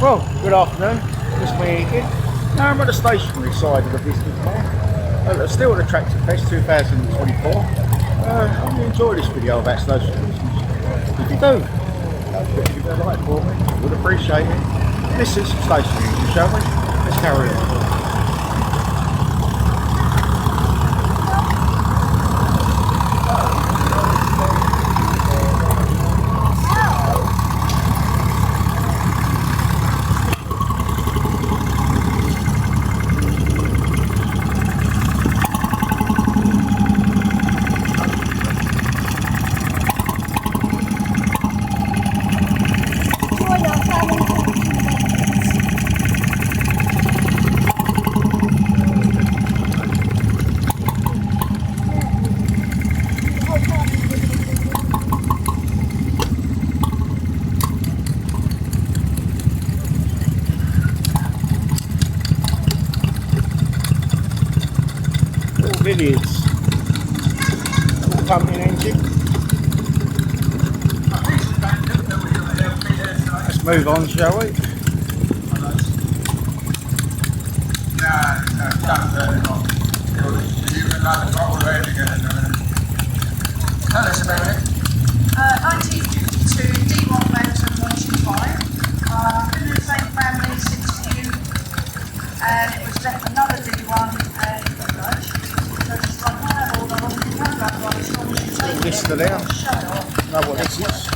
Well, good afternoon. It's me again. Now I'm at the stationary side of the business now. Still at the TractorFest 2024. I hope you enjoy this video about stationary business. If you do, don't forget to give it a like for me. Would appreciate it. Let's see some stationary, shall we? Let's carry on. Idiots. Pumping engine. Let's move on, shall we? Tell us about it. 1952 D1 Mountain 125. Been in the same family since you, and it was left another D1 and this to there. Know what this is.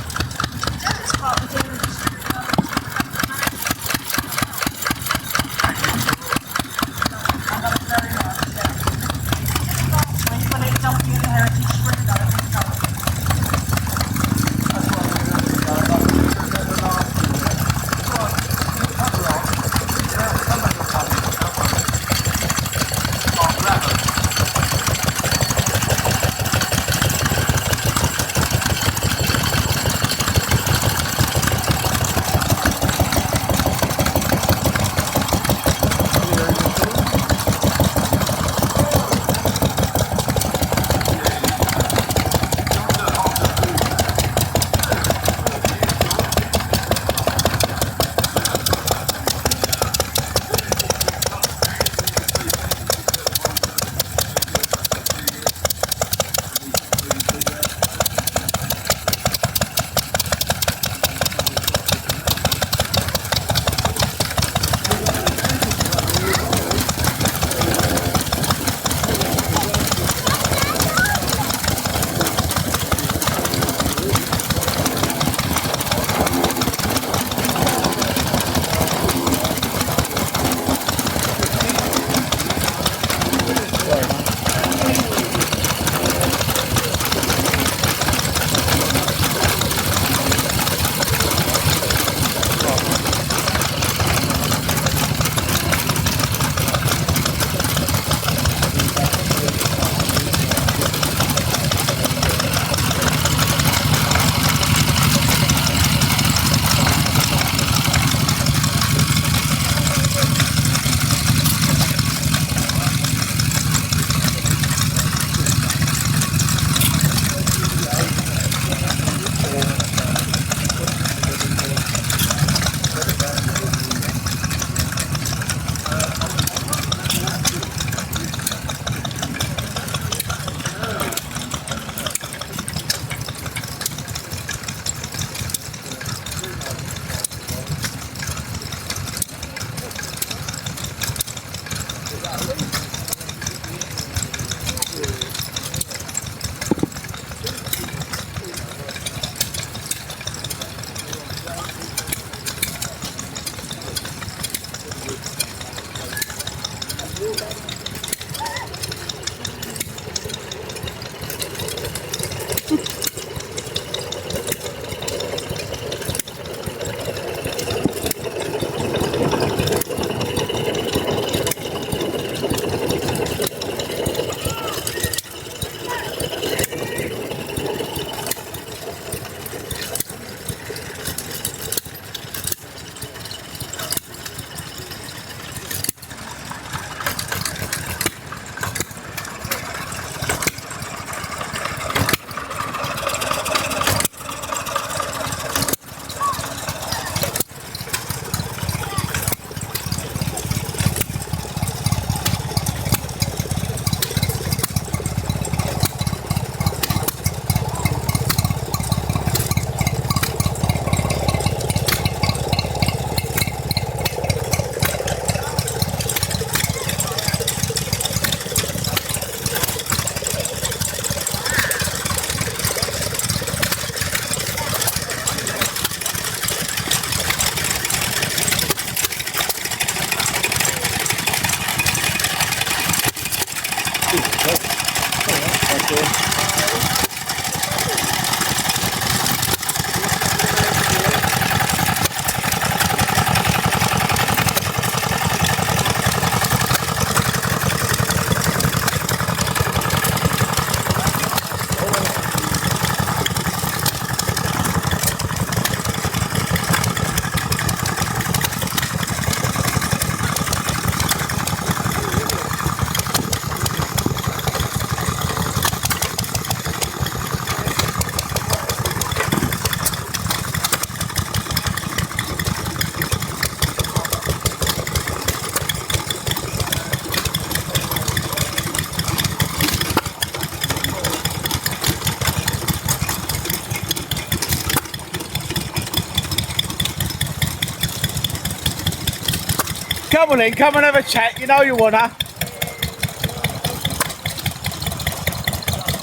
come on in, come and have a chat. You know you wanna.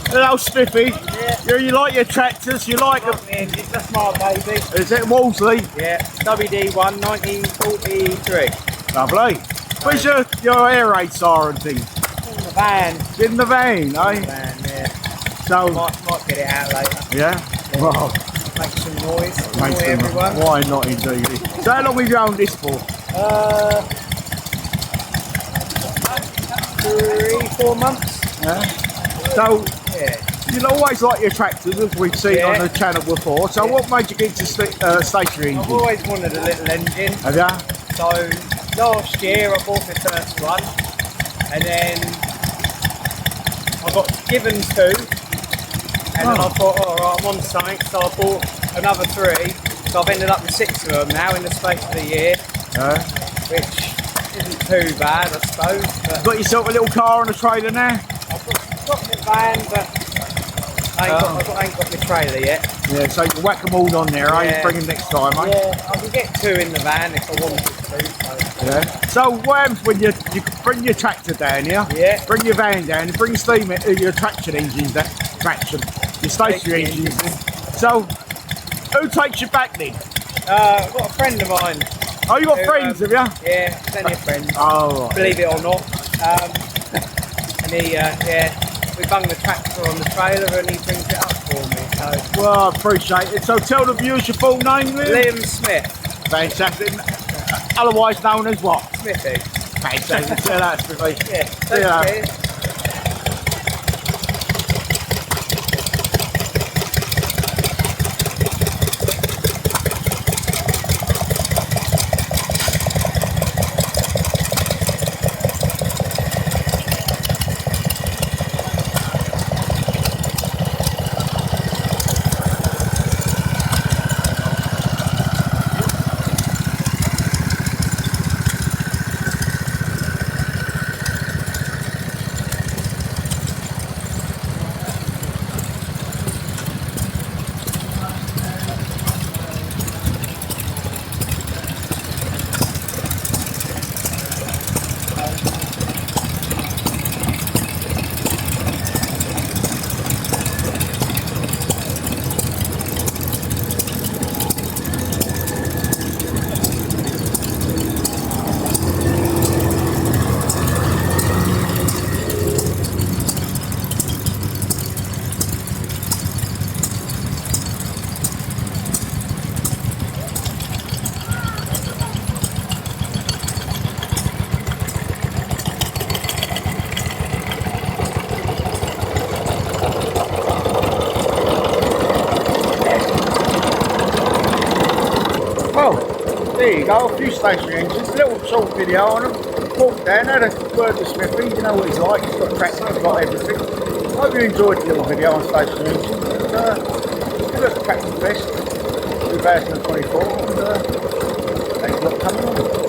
Hello, Spiffy. Yeah. You like your tractors? You like them? That's my baby. Is it Wolseley? Yeah, WD1 1943. Lovely. Where's your air raid siren thing? In the van. In the van, eh? Van, yeah. So, Might get it out later. yeah? Well, Make some noise. makes Annoy them- everyone. why not indeed? So how long have you owned this for? 3-4 months. Yeah. So, Yeah. you always like your tractors, as we've seen Yeah. on the channel before. So what made you get into stationary I've engine? always wanted a little engine. Have ya? So last year I bought my first one, and then I got given 2, and then I thought, all right, I'm on something, so I bought another 3. So I've ended up with 6 of them now in the space of a year, Yeah. which isn't too bad, I suppose. But Got yourself a little car and a trailer now? I've got my van, but I ain't got my trailer yet. Yeah, so you can whack them all on there, eh? Yeah. Bring them next time, eh? Yeah, I can get 2 in the van if I wanted to. So. Yeah. So what happens when you bring your tractor down here? Yeah. Bring your van down and bring your steam, your traction engines, your stationary Stationary engines. So who takes you back then? I've got a friend of mine. Oh, you got who, friends, have you? Yeah, plenty of friends. Oh, right. Believe it or not. And he, we bung the tractor on the trailer and he brings it up for me. So Well, I appreciate it. So tell the viewers your full name, Liam. Liam Smith, Fantastic. Otherwise known as what? Smithy. Fantastic. See you later, Spiffy. Yeah, See ya. thanks, Keith. There you go, a few stationary engines, a little short video on them. Walk down, had a word with Smithy, you know what he's like, he's got tractors, he's got everything. Hope you enjoyed the little video on stationary engines. Give us TractorFest 2024 and thanks a lot for coming on.